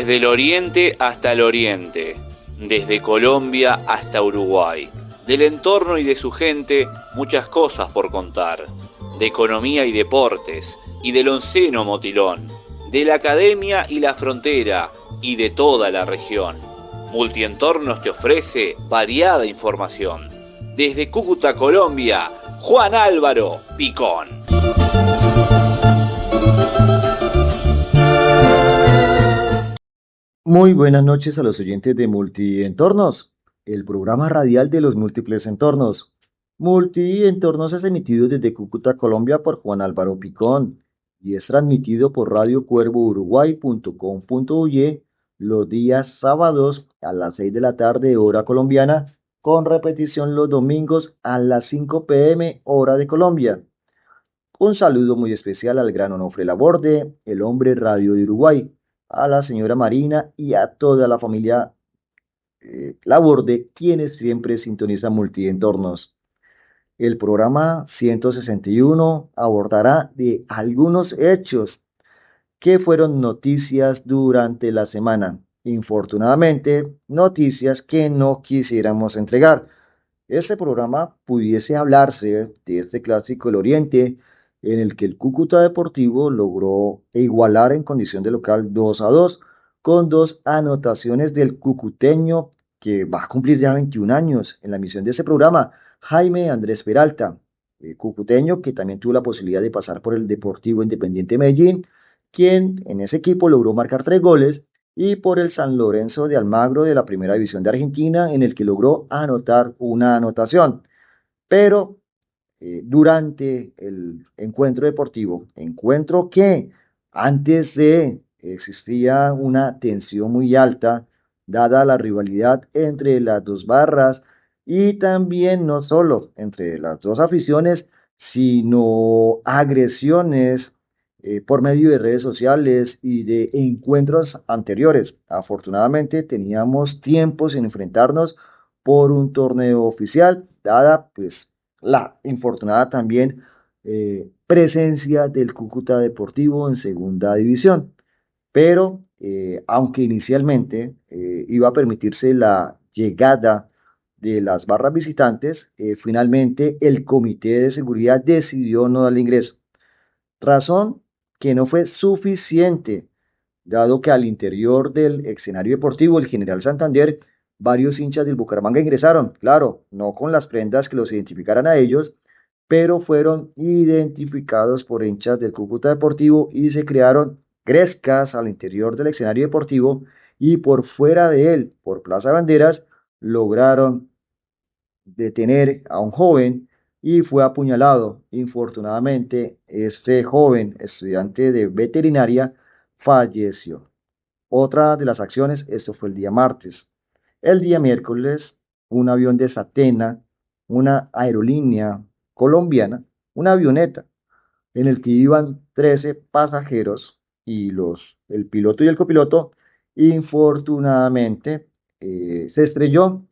Desde el oriente hasta el oriente, desde Colombia hasta Uruguay, del entorno y de su gente, muchas cosas por contar, de economía y deportes, y del onceno Motilón, de la academia y la frontera, y de toda la región. Multientornos te ofrece variada información. Desde Cúcuta, Colombia, Juan Álvaro Picón. Muy buenas noches a los oyentes de Multientornos, el programa radial de los múltiples entornos. Multientornos es emitido desde Cúcuta, Colombia por Juan Álvaro Picón y es transmitido por radiocuervouruguay.com.uy los días sábados a las 6 de la tarde hora colombiana, con repetición los domingos a las 5 p.m. hora de Colombia. Un saludo muy especial al gran Onofre Laborde, el hombre radio de Uruguay, a la señora Marina y a toda la familia Laborde, quienes siempre sintonizan Multientornos. El programa 161 abordará de algunos hechos que fueron noticias durante la semana. Infortunadamente, noticias que no quisiéramos entregar. Este programa pudiese hablarse de este clásico del Oriente, en el que el Cúcuta Deportivo logró igualar en condición de local 2-2, con dos anotaciones del cucuteño que va a cumplir ya 21 años en la emisión de este programa, Jaime Andrés Peralta, cucuteño que también tuvo la posibilidad de pasar por el Deportivo Independiente Medellín, quien en ese equipo logró marcar 3 goles, y por el San Lorenzo de Almagro de la Primera División de Argentina, en el que logró anotar una anotación. Pero durante el encuentro deportivo, encuentro que antes de existía una tensión muy alta, dada la rivalidad entre las dos barras y también no solo entre las dos aficiones, sino agresiones por medio de redes sociales y de encuentros anteriores. Afortunadamente teníamos tiempo sin enfrentarnos por un torneo oficial, dada pues la infortunada también presencia del Cúcuta Deportivo en segunda división. Pero aunque inicialmente iba a permitirse la llegada de las barras visitantes, finalmente el Comité de Seguridad decidió no darle ingreso. Razón que no fue suficiente, dado que al interior del escenario deportivo, el General Santander, varios hinchas del Bucaramanga ingresaron, claro, no con las prendas que los identificaran a ellos, pero fueron identificados por hinchas del Cúcuta Deportivo y se crearon grescas al interior del escenario deportivo, y por fuera de él, por Plaza Banderas, lograron detener a un joven y fue apuñalado. Infortunadamente, este joven estudiante de veterinaria falleció. Otra de las acciones, esto fue el día martes. El día miércoles, un avión de Satena, una aerolínea colombiana, una avioneta en el que iban 13 pasajeros y el piloto y el copiloto, infortunadamente se estrelló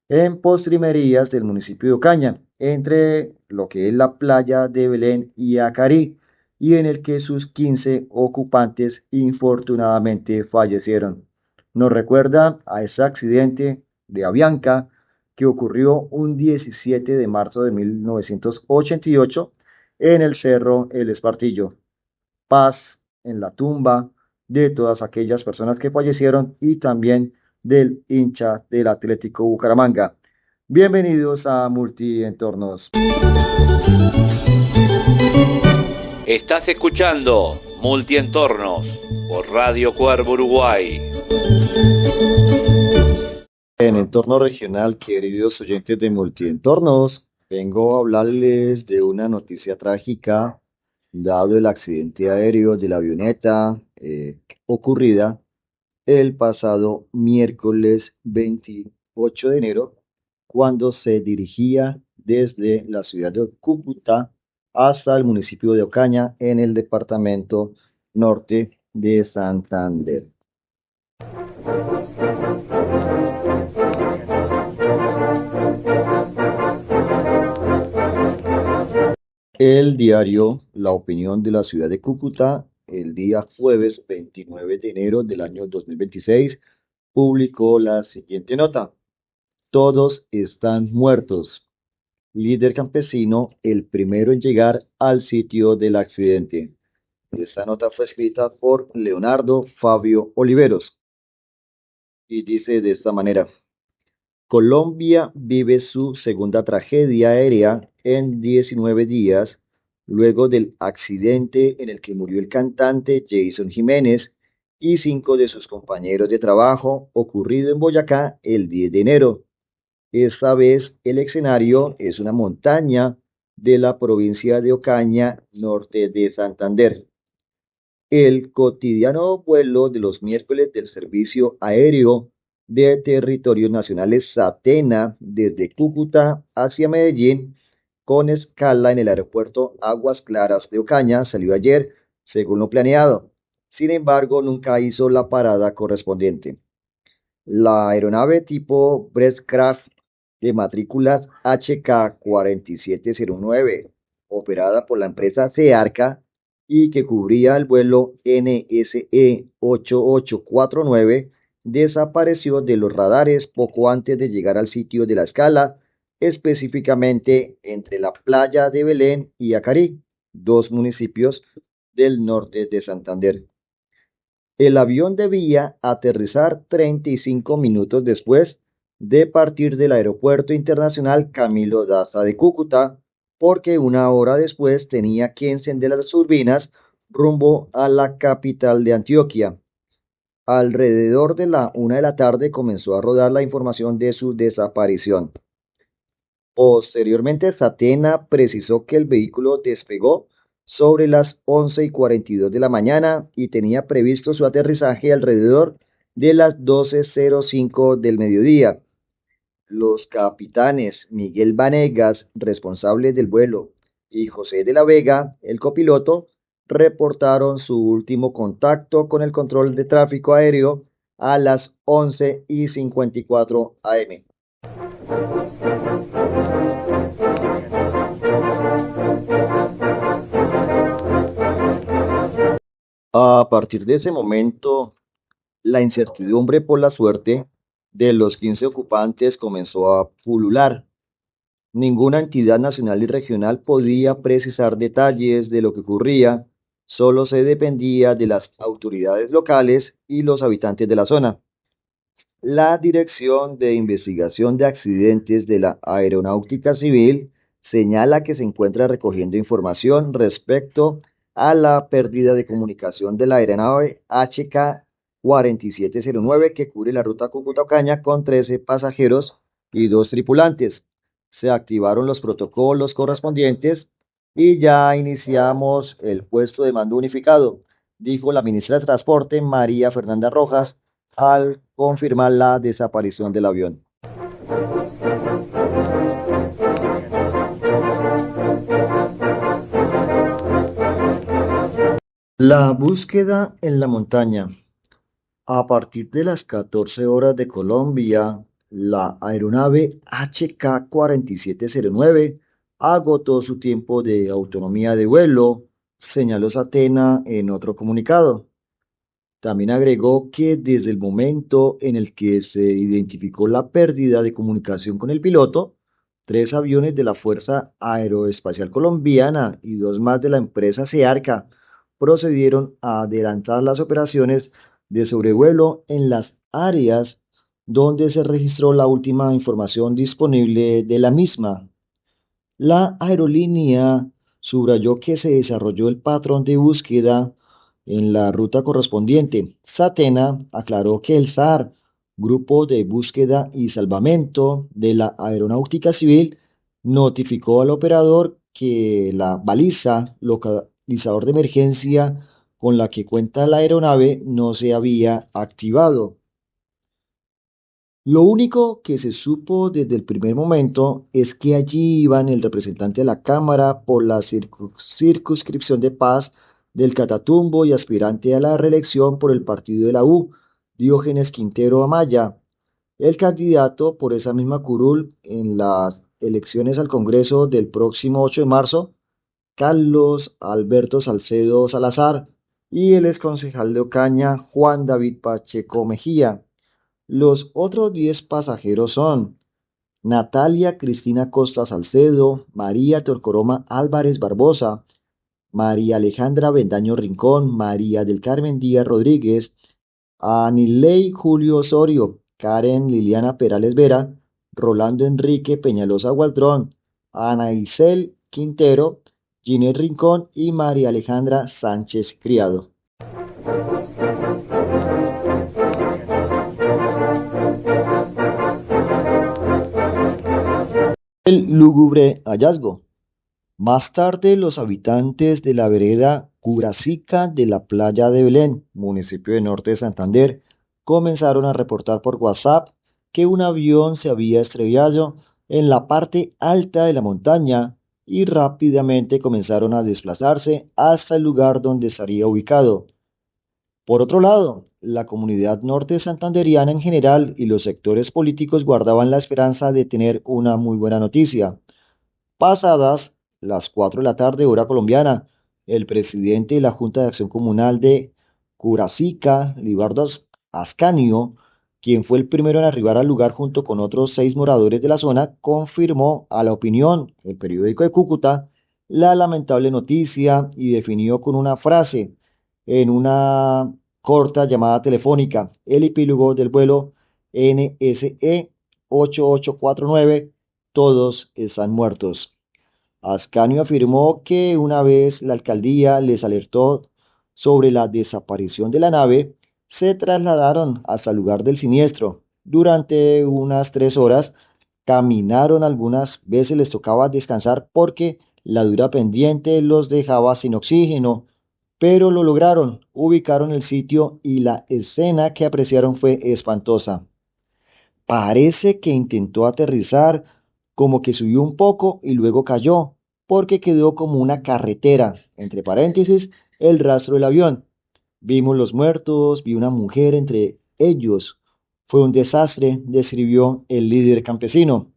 en postrimerías del municipio de Ocaña, entre lo que es la playa de Belén y Acarí, y en el que sus 15 ocupantes infortunadamente fallecieron. Nos recuerda a ese accidente de Avianca que ocurrió un 17 de marzo de 1988 en el Cerro El Espartillo. Paz en la tumba de todas aquellas personas que fallecieron y también del hincha del Atlético Bucaramanga. Bienvenidos a Multientornos. Estás escuchando Multientornos por Radio Cuervo Uruguay. En entorno regional, queridos oyentes de Multientornos, vengo a hablarles de una noticia trágica, dado el accidente aéreo de la avioneta ocurrida el pasado miércoles 28 de enero, cuando se dirigía desde la ciudad de Cúcuta hasta el municipio de Ocaña, en el departamento norte de Santander. El diario La Opinión de la ciudad de Cúcuta el día jueves 29 de enero del año 2026, publicó la siguiente nota. Todos están muertos. Líder campesino, el primero en llegar al sitio del accidente. Esta nota fue escrita por Leonardo Fabio Oliveros y dice de esta manera. Colombia vive su segunda tragedia aérea en 19 días luego del accidente en el que murió el cantante Jason Jiménez y 5 de sus compañeros de trabajo ocurrido en Boyacá el 10 de enero. Esta vez el escenario es una montaña de la provincia de Ocaña, norte de Santander. El cotidiano vuelo de los miércoles del Servicio Aéreo de Territorios Nacionales SATENA desde Cúcuta hacia Medellín con escala en el aeropuerto Aguas Claras de Ocaña salió ayer según lo planeado. Sin embargo, nunca hizo la parada correspondiente. La aeronave tipo Beechcraft de matrículas HK4709, operada por la empresa Searca y que cubría el vuelo NSE 8849, desapareció de los radares poco antes de llegar al sitio de la escala, específicamente entre la playa de Belén y Acarí, dos municipios del norte de Santander. El avión debía aterrizar 35 minutos después de partir del Aeropuerto Internacional Camilo Daza de Cúcuta, porque una hora después tenía que encender las turbinas rumbo a la capital de Antioquia. Alrededor de la 1 de la tarde comenzó a rodar la información de su desaparición. Posteriormente, Satena precisó que el vehículo despegó sobre las 11:42 de la mañana y tenía previsto su aterrizaje alrededor de las 12:05 del mediodía. Los capitanes Miguel Vanegas, responsable del vuelo, y José de la Vega, el copiloto, reportaron su último contacto con el control de tráfico aéreo a las 11:54 am. A partir de ese momento, la incertidumbre por la suerte de los 15 ocupantes comenzó a pulular. Ninguna entidad nacional y regional podía precisar detalles de lo que ocurría, solo se dependía de las autoridades locales y los habitantes de la zona. La Dirección de Investigación de Accidentes de la Aeronáutica Civil señala que se encuentra recogiendo información respecto a la pérdida de comunicación de la aeronave HK4709 que cubre la ruta Cúcuta-Ocaña con 13 pasajeros y 2 tripulantes. Se activaron los protocolos correspondientes y ya iniciamos el puesto de mando unificado, dijo la ministra de Transporte María Fernanda Rojas al confirmar la desaparición del avión. La búsqueda en la montaña. A partir de las 14 horas de Colombia, la aeronave HK4709 agotó su tiempo de autonomía de vuelo, señaló Satena en otro comunicado. También agregó que desde el momento en el que se identificó la pérdida de comunicación con el piloto, 3 aviones de la Fuerza Aeroespacial Colombiana y 2 más de la empresa Searca procedieron a adelantar las operaciones de sobrevuelo en las áreas donde se registró la última información disponible de la misma. La aerolínea subrayó que se desarrolló el patrón de búsqueda en la ruta correspondiente. Satena aclaró que el SAR, Grupo de Búsqueda y Salvamento de la Aeronáutica Civil, notificó al operador que la baliza localizador de emergencia con la que cuenta la aeronave no se había activado. Lo único que se supo desde el primer momento es que allí iban el representante de la Cámara por la circunscripción de Paz del Catatumbo y aspirante a la reelección por el partido de la U, Diógenes Quintero Amaya, el candidato por esa misma curul en las elecciones al Congreso del próximo 8 de marzo, Carlos Alberto Salcedo Salazar, y el exconcejal de Ocaña, Juan David Pacheco Mejía. Los otros 10 pasajeros son Natalia Cristina Costa Salcedo, María Torcoroma Álvarez Barbosa, María Alejandra Bendaño Rincón, María del Carmen Díaz Rodríguez, Anilei Julio Osorio, Karen Liliana Perales Vera, Rolando Enrique Peñalosa Gualdrón, Ana Isel Quintero, Ginette Rincón y María Alejandra Sánchez Criado. El lúgubre hallazgo. Más tarde, los habitantes de la vereda Curacica de la playa de Belén, municipio de Norte de Santander, comenzaron a reportar por WhatsApp que un avión se había estrellado en la parte alta de la montaña y rápidamente comenzaron a desplazarse hasta el lugar donde estaría ubicado. Por otro lado, la comunidad norte santanderiana en general y los sectores políticos guardaban la esperanza de tener una muy buena noticia. Pasadas las 4 de la tarde, hora colombiana, el presidente de la Junta de Acción Comunal de Curacica, Libardo Ascanio, quien fue el primero en arribar al lugar junto con otros 6 moradores de la zona, confirmó a La Opinión, el periódico de Cúcuta, la lamentable noticia y definió con una frase en una corta llamada telefónica el epílogo del vuelo NSE 8849, todos están muertos. Ascanio afirmó que una vez la alcaldía les alertó sobre la desaparición de la nave, se trasladaron hasta el lugar del siniestro. Durante unas 3 horas caminaron, algunas veces les tocaba descansar porque la dura pendiente los dejaba sin oxígeno, pero lo lograron, ubicaron el sitio y la escena que apreciaron fue espantosa. Parece que intentó aterrizar, como que subió un poco y luego cayó, porque quedó como una carretera, entre paréntesis, el rastro del avión. Vimos los muertos, vi una mujer entre ellos. Fue un desastre, describió el líder campesino.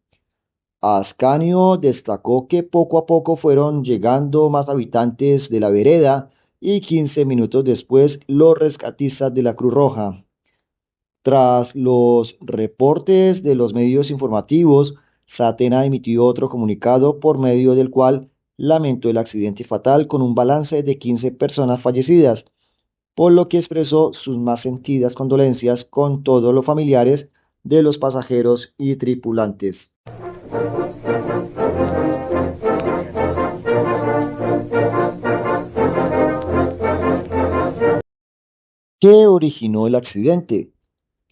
Ascanio destacó que poco a poco fueron llegando más habitantes de la vereda y 15 minutos después los rescatistas de la Cruz Roja. Tras los reportes de los medios informativos, Satena emitió otro comunicado por medio del cual lamentó el accidente fatal con un balance de 15 personas fallecidas, por lo que expresó sus más sentidas condolencias con todos los familiares de los pasajeros y tripulantes. ¿Qué originó el accidente?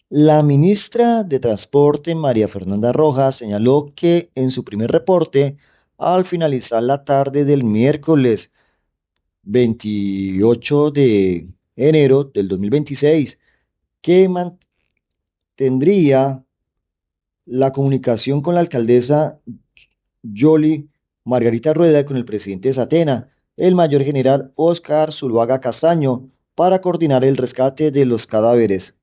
La ministra de Transporte, María Fernanda Rojas, señaló que en su primer reporte, al finalizar la tarde del miércoles 28 de enero del 2026, que mantendría la comunicación con la alcaldesa Yoli Margarita Rueda y con el presidente de Satena, el mayor general Óscar Zuluaga Castaño, para coordinar el rescate de los cadáveres.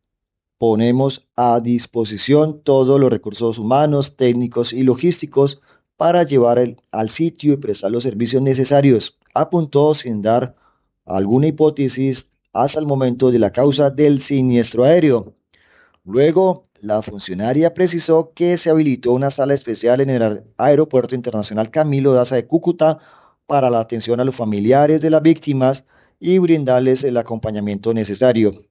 Ponemos a disposición todos los recursos humanos, técnicos y logísticos para llevar al sitio y prestar los servicios necesarios, apuntó sin dar alguna hipótesis hasta el momento de la causa del siniestro aéreo. Luego, la funcionaria precisó que se habilitó una sala especial en el Aeropuerto Internacional Camilo Daza de Cúcuta para la atención a los familiares de las víctimas y brindarles el acompañamiento necesario.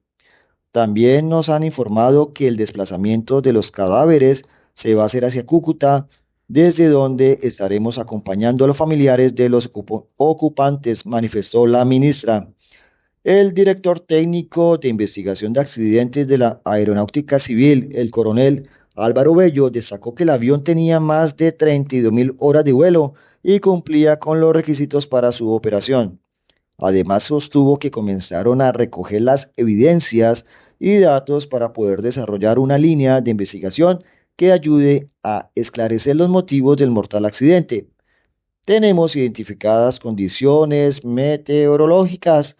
También nos han informado que el desplazamiento de los cadáveres se va a hacer hacia Cúcuta, desde donde estaremos acompañando a los familiares de los ocupantes, manifestó la ministra. El director técnico de investigación de accidentes de la Aeronáutica Civil, el coronel Álvaro Bello, destacó que el avión tenía más de 32.000 horas de vuelo y cumplía con los requisitos para su operación. Además, sostuvo que comenzaron a recoger las evidencias y datos para poder desarrollar una línea de investigación que ayude a esclarecer los motivos del mortal accidente. Tenemos identificadas condiciones meteorológicas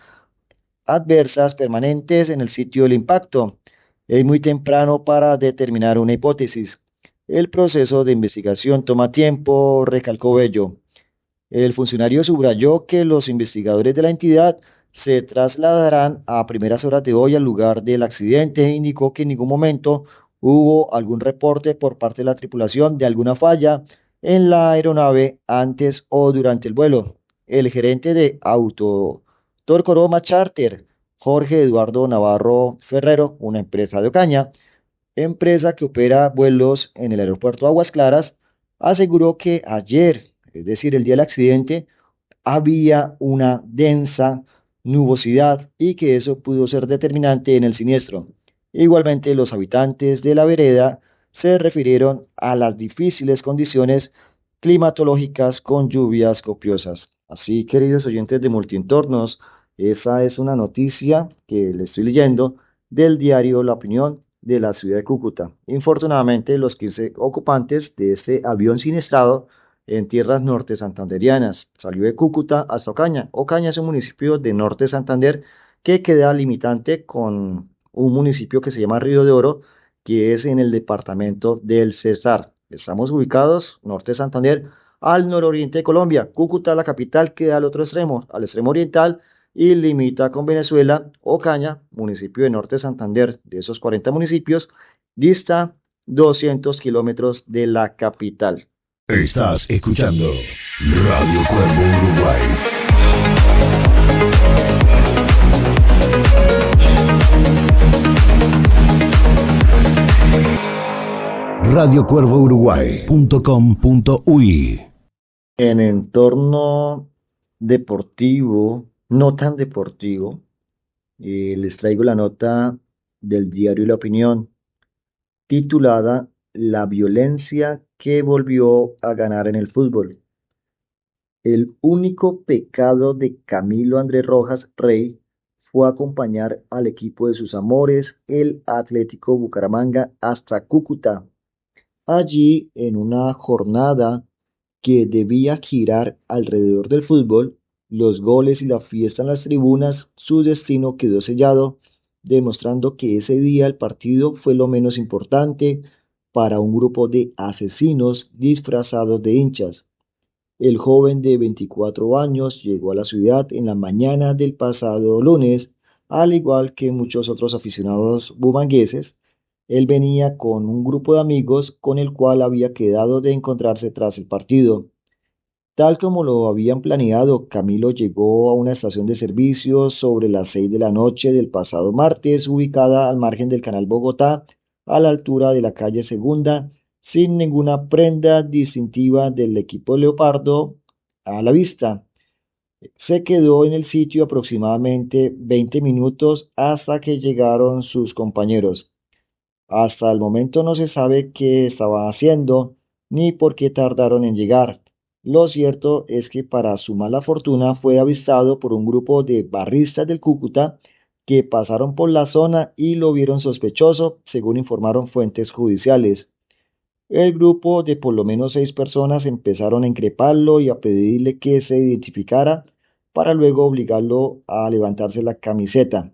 adversas permanentes en el sitio del impacto. Es muy temprano para determinar una hipótesis. El proceso de investigación toma tiempo, recalcó Bello. El funcionario subrayó que los investigadores de la entidad se trasladarán a primeras horas de hoy al lugar del accidente e indicó que en ningún momento hubo algún reporte por parte de la tripulación de alguna falla en la aeronave antes o durante el vuelo. El gerente de Auto Torcoroma Charter, Jorge Eduardo Navarro Ferrero, una empresa de Ocaña, empresa que opera vuelos en el aeropuerto Aguas Claras, aseguró que ayer, es decir, el día del accidente, había una densa nubosidad y que eso pudo ser determinante en el siniestro. Igualmente, los habitantes de la vereda se refirieron a las difíciles condiciones climatológicas con lluvias copiosas. Así, queridos oyentes de Multientornos, esa es una noticia que le estoy leyendo del diario La Opinión de la ciudad de Cúcuta. Infortunadamente, los 15 ocupantes de este avión siniestrado en tierras norte santanderianas. Salió de Cúcuta hasta Ocaña. Ocaña es un municipio de norte Santander que queda limitante con un municipio que se llama Río de Oro, que es en el departamento del Cesar. Estamos ubicados, norte Santander, al nororiente de Colombia. Cúcuta, la capital, queda al otro extremo, al extremo oriental, y limita con Venezuela. Ocaña, municipio de norte Santander, de esos 40 municipios, dista 200 kilómetros de la capital. Estás escuchando Radio Cuervo Uruguay. radiocuervouruguay.com.uy. En entorno deportivo, no tan deportivo, les traigo la nota del diario La Opinión, titulada La violencia que volvió a ganar en el fútbol. El único pecado de Camilo Andrés Rojas Rey fue acompañar al equipo de sus amores, el Atlético Bucaramanga, hasta Cúcuta. Allí, en una jornada que debía girar alrededor del fútbol, los goles y la fiesta en las tribunas, su destino quedó sellado, demostrando que ese día el partido fue lo menos importante para un grupo de asesinos disfrazados de hinchas. El joven de 24 años llegó a la ciudad en la mañana del pasado lunes, al igual que muchos otros aficionados bumangueses. Él venía con un grupo de amigos con el cual había quedado de encontrarse tras el partido. Tal como lo habían planeado, Camilo llegó a una estación de servicio sobre las 6 de la noche del pasado martes, ubicada al margen del Canal Bogotá, a la altura de la calle Segunda, sin ninguna prenda distintiva del equipo Leopardo a la vista. Se quedó en el sitio aproximadamente 20 minutos hasta que llegaron sus compañeros. Hasta el momento no se sabe qué estaba haciendo ni por qué tardaron en llegar. Lo cierto es que para su mala fortuna fue avistado por un grupo de barristas del Cúcuta que pasaron por la zona y lo vieron sospechoso, según informaron fuentes judiciales. El grupo de por lo menos 6 personas empezaron a increparlo y a pedirle que se identificara para luego obligarlo a levantarse la camiseta.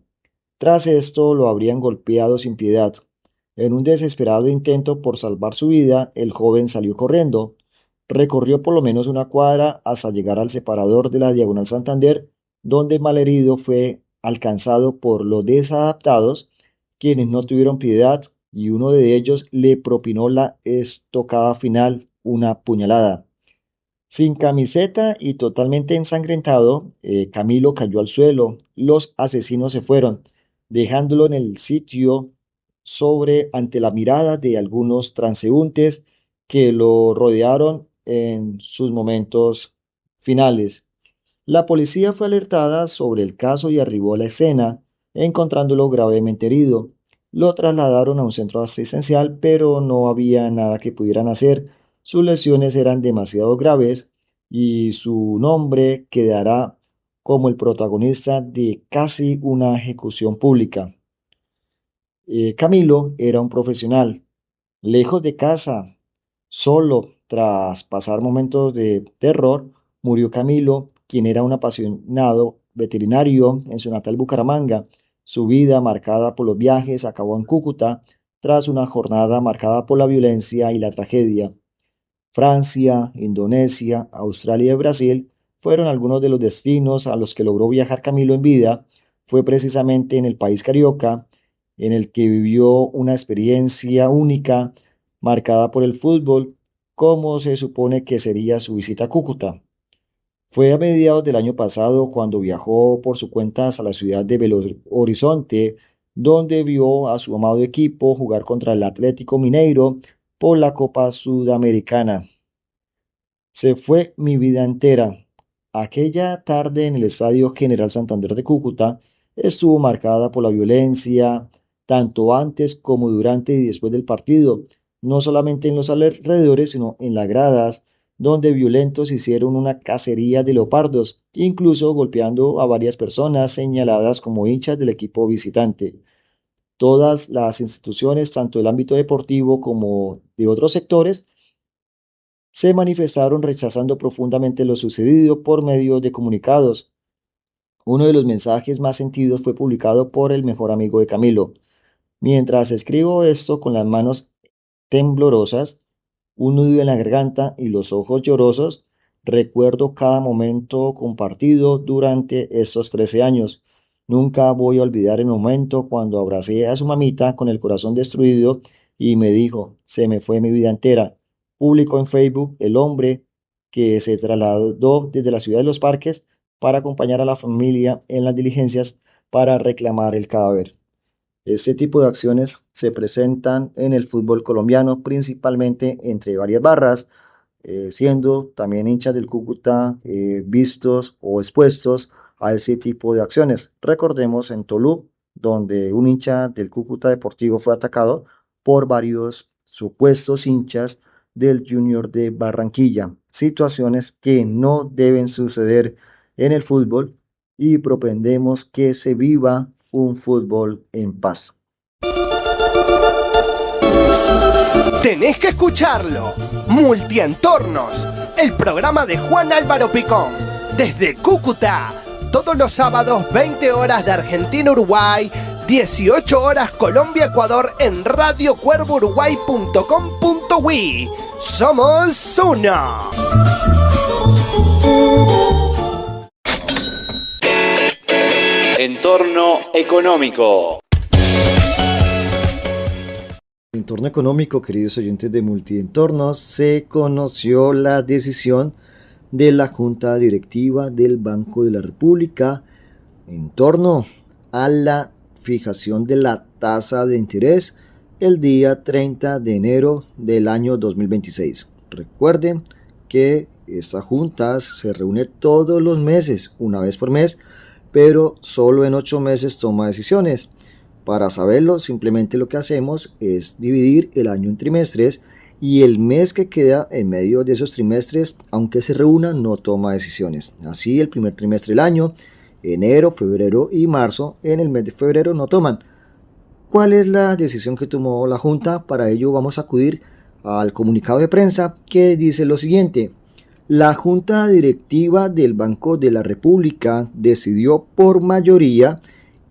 Tras esto lo habrían golpeado sin piedad. En un desesperado intento por salvar su vida, el joven salió corriendo. Recorrió por lo menos una cuadra hasta llegar al separador de la Diagonal Santander, donde malherido fue alcanzado por los desadaptados, quienes no tuvieron piedad y uno de ellos le propinó la estocada final, una puñalada. Sin camiseta y totalmente ensangrentado, Camilo cayó al suelo. Los asesinos se fueron, dejándolo en el sitio ante la mirada de algunos transeúntes que lo rodearon en sus momentos finales. La policía fue alertada sobre el caso y arribó a la escena, encontrándolo gravemente herido. Lo trasladaron a un centro asistencial, pero no había nada que pudieran hacer. Sus lesiones eran demasiado graves y su nombre quedará como el protagonista de casi una ejecución pública. Camilo era un profesional, lejos de casa, solo. Tras pasar momentos de terror, murió Camilo, quien era un apasionado veterinario en su natal Bucaramanga. Su vida, marcada por los viajes, acabó en Cúcuta tras una jornada marcada por la violencia y la tragedia. Francia, Indonesia, Australia y Brasil fueron algunos de los destinos a los que logró viajar Camilo en vida. Fue precisamente en el país carioca, en el que vivió una experiencia única, marcada por el fútbol, como se supone que sería su visita a Cúcuta. Fue a mediados del año pasado cuando viajó por su cuenta hasta la ciudad de Belo Horizonte, donde vio a su amado equipo jugar contra el Atlético Mineiro por la Copa Sudamericana. Se fue mi vida entera. Aquella tarde en el Estadio General Santander de Cúcuta estuvo marcada por la violencia, tanto antes como durante y después del partido, no solamente en los alrededores, sino en las gradas, donde violentos hicieron una cacería de leopardos, incluso golpeando a varias personas señaladas como hinchas del equipo visitante. Todas las instituciones, tanto del ámbito deportivo como de otros sectores, se manifestaron rechazando profundamente lo sucedido por medio de comunicados. Uno de los mensajes más sentidos fue publicado por el mejor amigo de Camilo. Mientras escribo esto con las manos temblorosas, un nudo en la garganta y los ojos llorosos, recuerdo cada momento compartido durante estos 13 años. Nunca voy a olvidar el momento cuando abracé a su mamita con el corazón destruido y me dijo, se me fue mi vida entera. Publicó en Facebook el hombre que se trasladó desde la ciudad de Los Parques para acompañar a la familia en las diligencias para reclamar el cadáver. Este tipo de acciones se presentan en el fútbol colombiano, principalmente entre varias barras, siendo también hinchas del Cúcuta vistos o expuestos a ese tipo de acciones. Recordemos en Tolú, donde un hincha del Cúcuta Deportivo fue atacado por varios supuestos hinchas del Junior de Barranquilla. Situaciones que no deben suceder en el fútbol y propendemos que se viva un fútbol en paz. Tenés que escucharlo. Multientornos, el programa de Juan Álvaro Picón, desde Cúcuta, todos los sábados 20 horas de Argentina-Uruguay, 18 horas Colombia-Ecuador en radiocuervouruguay.com.uy. Somos uno. Entorno económico. En el entorno económico, queridos oyentes de Multientornos, se conoció la decisión de la Junta Directiva del Banco de la República en torno a la fijación de la tasa de interés el día 30 de enero del año 2026. Recuerden que esta junta se reúne todos los meses, una vez por mes, pero solo en 8 meses toma decisiones. Para saberlo, simplemente lo que hacemos es dividir el año en trimestres y el mes que queda en medio de esos trimestres, aunque se reúna, no toma decisiones. Así, el primer trimestre del año, enero, febrero y marzo, en el mes de febrero no toman. ¿Cuál es la decisión que tomó la Junta? Para ello vamos a acudir al comunicado de prensa que dice lo siguiente. La Junta Directiva del Banco de la República decidió por mayoría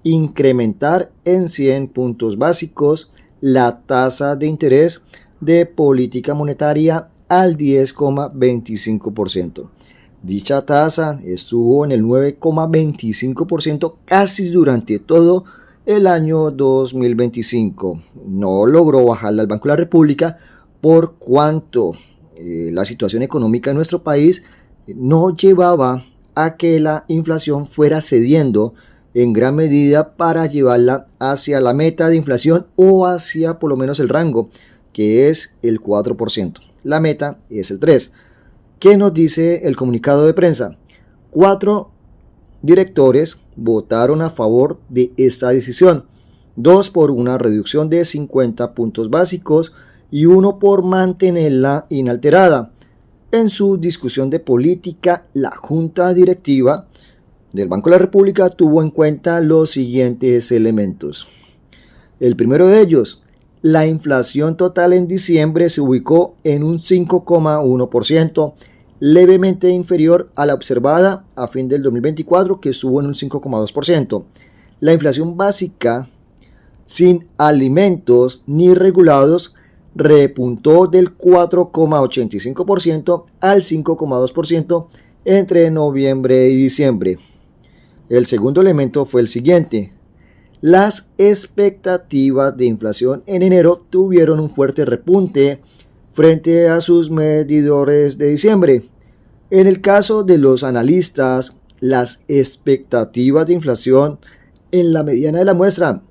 incrementar en 100 puntos básicos la tasa de interés de política monetaria al 10,25%. Dicha tasa estuvo en el 9,25% casi durante todo el año 2025. No logró bajarla el Banco de la República por cuanto la situación económica de nuestro país no llevaba a que la inflación fuera cediendo en gran medida para llevarla hacia la meta de inflación o hacia por lo menos el rango, que es el 4%. La meta es el 3%. ¿Qué nos dice el comunicado de prensa? 4 directores votaron a favor de esta decisión, 2 por una reducción de 50 puntos básicos y 1 por mantenerla inalterada. En su discusión de política, la Junta Directiva del Banco de la República tuvo en cuenta los siguientes elementos. El primero de ellos, la inflación total en diciembre se ubicó en un 5,1%, levemente inferior a la observada a fin del 2024, que estuvo en un 5,2%. La inflación básica sin alimentos ni regulados repuntó del 4,85% al 5,2%, entre noviembre y diciembre. El segundo elemento fue el siguiente. Las expectativas de inflación en enero tuvieron un fuerte repunte frente a sus medidores de diciembre. En el caso de los analistas, las expectativas de inflación en la mediana de la muestra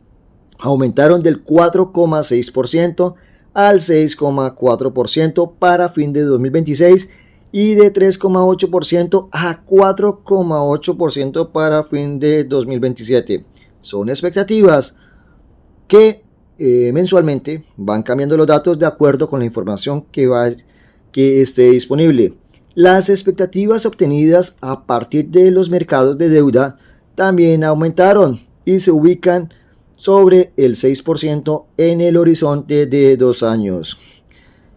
aumentaron del 4,6% al 6,4% para fin de 2026 y de 3,8% a 4,8% para fin de 2027. Son expectativas que mensualmente van cambiando los datos de acuerdo con la información que esté disponible. Las expectativas obtenidas a partir de los mercados de deuda también aumentaron y se ubican sobre el 6% en el horizonte de 2 años.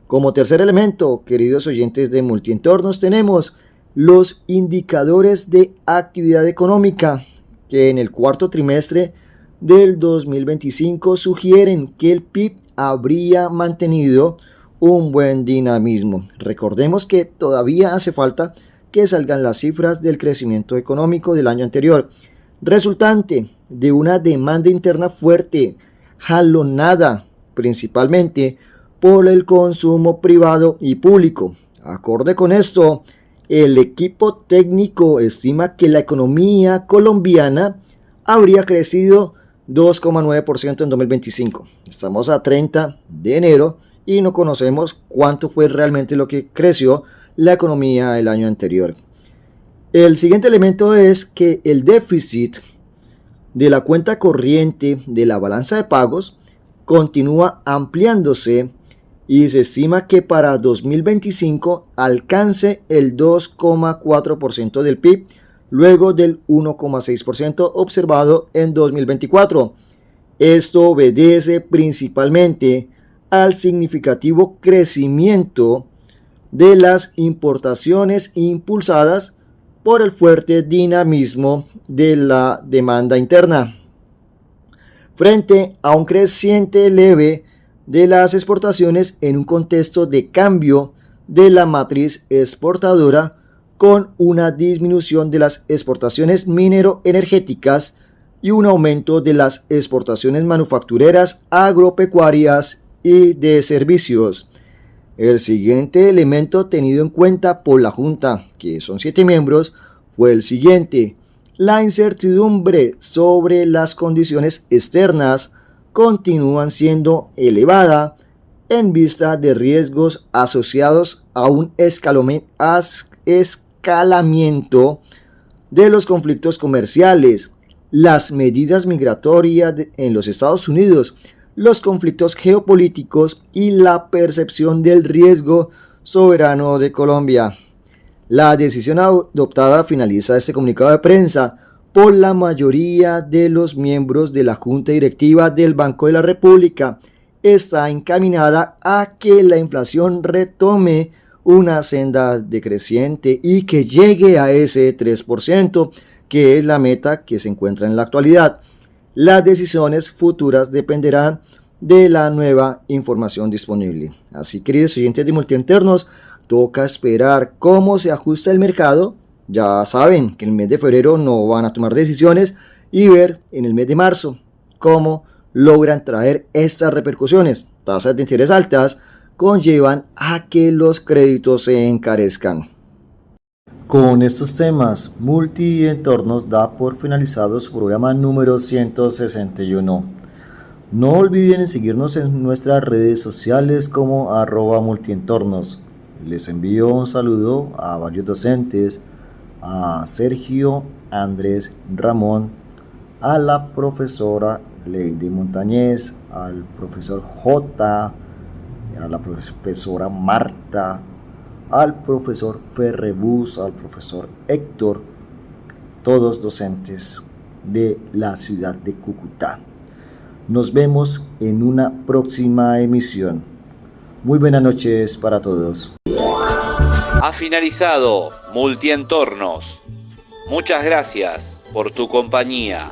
Como tercer elemento, queridos oyentes de Multientornos, tenemos los indicadores de actividad económica que en el cuarto trimestre del 2025 sugieren que el PIB habría mantenido un buen dinamismo. Recordemos que todavía hace falta que salgan las cifras del crecimiento económico del año anterior, resultante de una demanda interna fuerte, jalonada principalmente por el consumo privado y público. Acorde con esto, el equipo técnico estima que la economía colombiana habría crecido 2,9% en 2025. Estamos a 30 de enero y no conocemos cuánto fue realmente lo que creció la economía el año anterior. El siguiente elemento es que el déficit de la cuenta corriente de la balanza de pagos continúa ampliándose y se estima que para 2025 alcance el 2,4% del PIB, luego del 1,6% observado en 2024. Esto obedece principalmente al significativo crecimiento de las importaciones impulsadas por el fuerte dinamismo de la demanda interna, frente a un creciente leve de las exportaciones en un contexto de cambio de la matriz exportadora con una disminución de las exportaciones minero-energéticas y un aumento de las exportaciones manufactureras, agropecuarias y de servicios. El siguiente elemento tenido en cuenta por la Junta, que son 7 miembros, fue el siguiente. La incertidumbre sobre las condiciones externas continúan siendo elevada en vista de riesgos asociados a un escalamiento de los conflictos comerciales, las medidas migratorias en los Estados Unidos, los conflictos geopolíticos y la percepción del riesgo soberano de Colombia. La decisión adoptada finaliza este comunicado de prensa por la mayoría de los miembros de la Junta Directiva del Banco de la República. Está encaminada a que la inflación retome una senda decreciente y que llegue a ese 3%, que es la meta que se encuentra en la actualidad. Las decisiones futuras dependerán de la nueva información disponible. Así, queridos oyentes de Multientornos, toca esperar cómo se ajusta el mercado. Ya saben que en el mes de febrero no van a tomar decisiones y ver en el mes de marzo cómo logran traer estas repercusiones. Tasas de interés altas conllevan a que los créditos se encarezcan. Con estos temas, Multientornos da por finalizado su programa número 161. No olviden seguirnos en nuestras redes sociales como @multientornos. Les envío un saludo a varios docentes, a Sergio, Andrés, Ramón, a la profesora Lady Montañez, al profesor J, a la profesora Marta, al profesor Ferrebus, al profesor Héctor, todos docentes de la ciudad de Cúcuta. Nos vemos en una próxima emisión. Muy buenas noches para todos. Ha finalizado Multientornos. Muchas gracias por tu compañía.